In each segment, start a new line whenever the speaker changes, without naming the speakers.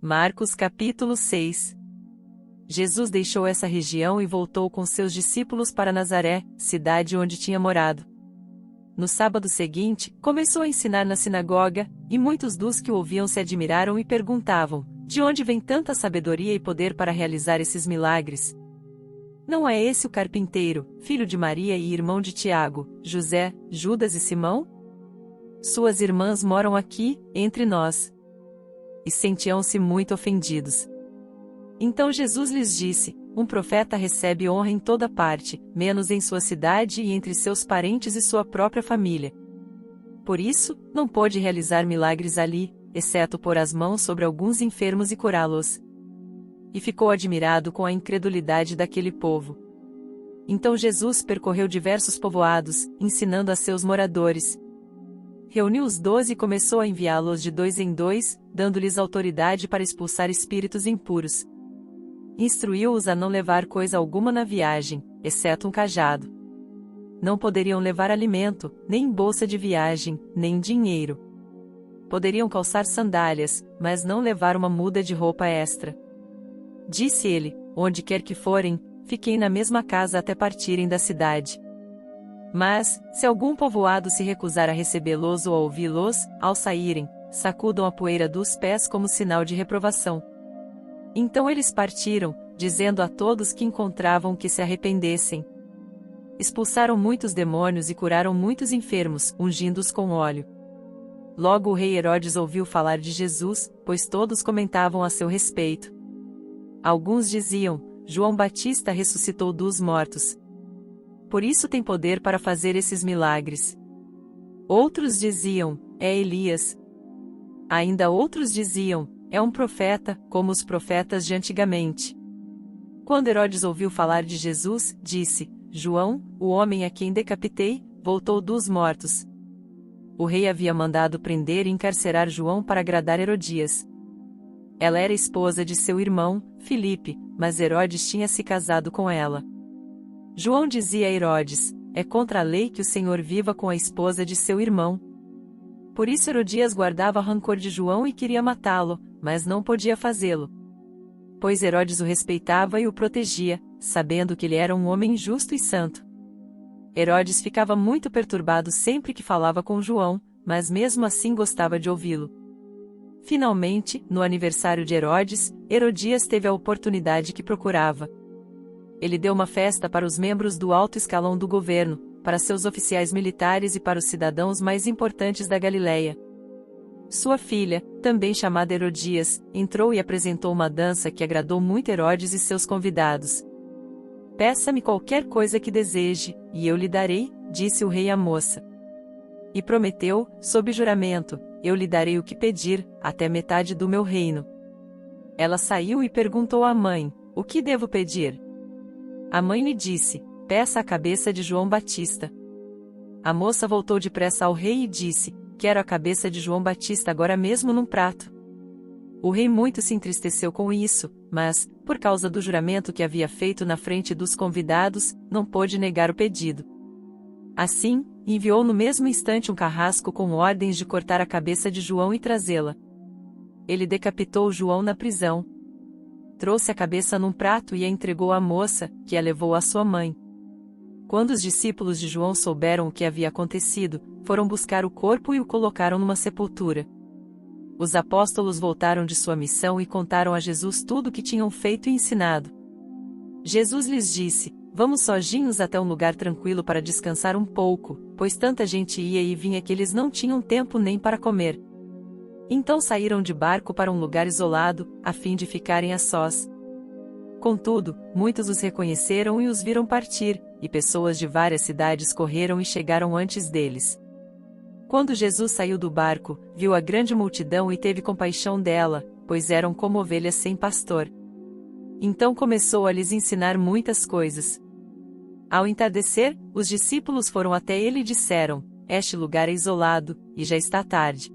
Marcos capítulo 6. Jesus deixou essa região e voltou com seus discípulos para Nazaré, cidade onde tinha morado. No sábado seguinte, começou a ensinar na sinagoga, e muitos dos que o ouviam se admiraram e perguntavam: de onde vem tanta sabedoria e poder para realizar esses milagres? Não é esse o carpinteiro, filho de Maria e irmão de Tiago, José, Judas e Simão? Suas irmãs moram aqui, entre nós. E sentiam-se muito ofendidos. Então Jesus lhes disse: um profeta recebe honra em toda parte, menos em sua cidade e entre seus parentes e sua própria família. Por isso, não pôde realizar milagres ali, exceto pôr as mãos sobre alguns enfermos e curá-los. E ficou admirado com a incredulidade daquele povo. Então Jesus percorreu diversos povoados, ensinando a seus moradores. Reuniu os 12 e começou a enviá-los de 2 em 2, dando-lhes autoridade para expulsar espíritos impuros. Instruiu-os a não levar coisa alguma na viagem, exceto um cajado. Não poderiam levar alimento, nem bolsa de viagem, nem dinheiro. Poderiam calçar sandálias, mas não levar uma muda de roupa extra. Disse ele: onde quer que forem, fiquem na mesma casa até partirem da cidade. Mas, se algum povoado se recusar a recebê-los ou a ouvi-los, ao saírem, sacudam a poeira dos pés como sinal de reprovação. Então eles partiram, dizendo a todos que encontravam que se arrependessem. Expulsaram muitos demônios e curaram muitos enfermos, ungindo-os com óleo. Logo o rei Herodes ouviu falar de Jesus, pois todos comentavam a seu respeito. Alguns diziam: João Batista ressuscitou dos mortos. Por isso tem poder para fazer esses milagres. Outros diziam: é Elias. Ainda outros diziam: é um profeta, como os profetas de antigamente. Quando Herodes ouviu falar de Jesus, disse: João, o homem a quem decapitei, voltou dos mortos. O rei havia mandado prender e encarcerar João para agradar Herodias. Ela era esposa de seu irmão, Filipe, mas Herodes tinha se casado com ela. João dizia a Herodes: é contra a lei que o Senhor viva com a esposa de seu irmão. Por isso Herodias guardava rancor de João e queria matá-lo, mas não podia fazê-lo. Pois Herodes o respeitava e o protegia, sabendo que ele era um homem justo e santo. Herodes ficava muito perturbado sempre que falava com João, mas mesmo assim gostava de ouvi-lo. Finalmente, no aniversário de Herodes, Herodias teve a oportunidade que procurava. Ele deu uma festa para os membros do alto escalão do governo, para seus oficiais militares e para os cidadãos mais importantes da Galileia. Sua filha, também chamada Herodias, entrou e apresentou uma dança que agradou muito Herodes e seus convidados. Peça-me qualquer coisa que deseje, e eu lhe darei, disse o rei à moça. E prometeu, sob juramento: eu lhe darei o que pedir, até metade do meu reino. Ela saiu e perguntou à mãe: o que devo pedir? A mãe lhe disse: peça a cabeça de João Batista. A moça voltou depressa ao rei e disse: quero a cabeça de João Batista agora mesmo num prato. O rei muito se entristeceu com isso, mas, por causa do juramento que havia feito na frente dos convidados, não pôde negar o pedido. Assim, enviou no mesmo instante um carrasco com ordens de cortar a cabeça de João e trazê-la. Ele decapitou João na prisão. Trouxe a cabeça num prato e a entregou à moça, que a levou à sua mãe. Quando os discípulos de João souberam o que havia acontecido, foram buscar o corpo e o colocaram numa sepultura. Os apóstolos voltaram de sua missão e contaram a Jesus tudo o que tinham feito e ensinado. Jesus lhes disse: vamos sozinhos até um lugar tranquilo para descansar um pouco, pois tanta gente ia e vinha que eles não tinham tempo nem para comer. Então saíram de barco para um lugar isolado, a fim de ficarem a sós. Contudo, muitos os reconheceram e os viram partir, e pessoas de várias cidades correram e chegaram antes deles. Quando Jesus saiu do barco, viu a grande multidão e teve compaixão dela, pois eram como ovelhas sem pastor. Então começou a lhes ensinar muitas coisas. Ao entardecer, os discípulos foram até ele e disseram: este lugar é isolado, e já está tarde.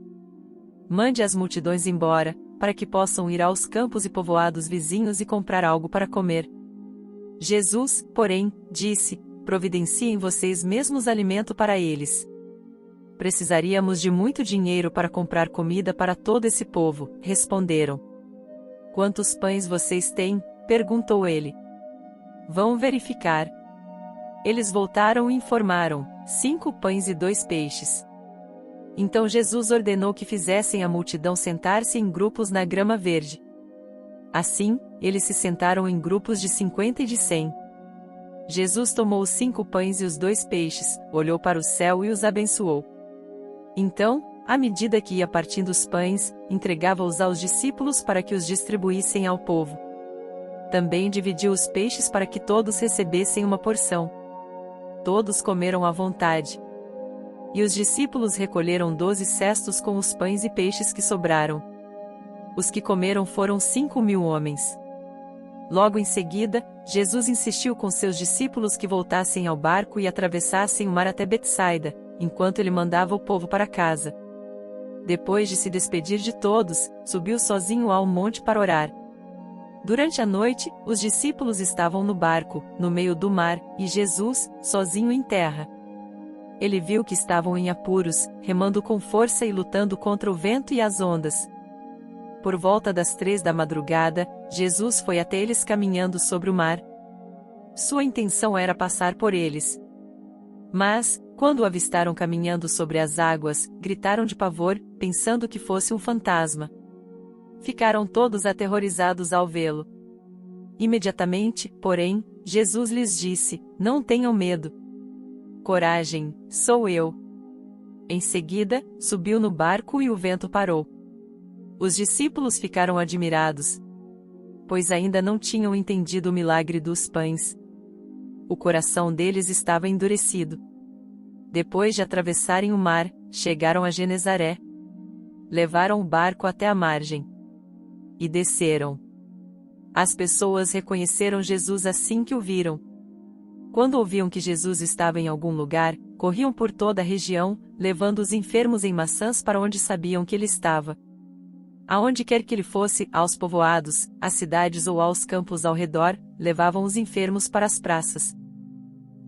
Mande as multidões embora, para que possam ir aos campos e povoados vizinhos e comprar algo para comer. Jesus, porém, disse: providenciem vocês mesmos alimento para eles. Precisaríamos de muito dinheiro para comprar comida para todo esse povo, responderam. Quantos pães vocês têm? Perguntou ele. Vão verificar. Eles voltaram e informaram: 5 pães e 2 peixes. Então Jesus ordenou que fizessem a multidão sentar-se em grupos na grama verde. Assim, eles se sentaram em grupos de 50 e de 100. Jesus tomou os 5 pães e os 2 peixes, olhou para o céu e os abençoou. Então, à medida que ia partindo os pães, entregava-os aos discípulos para que os distribuíssem ao povo. Também dividiu os peixes para que todos recebessem uma porção. Todos comeram à vontade. E os discípulos recolheram 12 cestos com os pães e peixes que sobraram. Os que comeram foram 5.000 homens. Logo em seguida, Jesus insistiu com seus discípulos que voltassem ao barco e atravessassem o mar até Betsaida, enquanto ele mandava o povo para casa. Depois de se despedir de todos, subiu sozinho ao monte para orar. Durante a noite, os discípulos estavam no barco, no meio do mar, e Jesus, sozinho em terra. Ele viu que estavam em apuros, remando com força e lutando contra o vento e as ondas. Por volta das 3 da madrugada, Jesus foi até eles caminhando sobre o mar. Sua intenção era passar por eles. Mas, quando o avistaram caminhando sobre as águas, gritaram de pavor, pensando que fosse um fantasma. Ficaram todos aterrorizados ao vê-lo. Imediatamente, porém, Jesus lhes disse: Não tenham medo. Coragem, sou eu. Em seguida, subiu no barco e o vento parou. Os discípulos ficaram admirados, pois ainda não tinham entendido o milagre dos pães. O coração deles estava endurecido. Depois de atravessarem o mar, chegaram a Genezaré. Levaram o barco até a margem. E desceram. As pessoas reconheceram Jesus assim que o viram. Quando ouviam que Jesus estava em algum lugar, corriam por toda a região, levando os enfermos em maçãs para onde sabiam que ele estava. Aonde quer que ele fosse, aos povoados, às cidades ou aos campos ao redor, levavam os enfermos para as praças.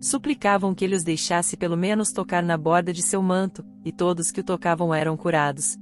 Suplicavam que ele os deixasse pelo menos tocar na borda de seu manto, e todos que o tocavam eram curados.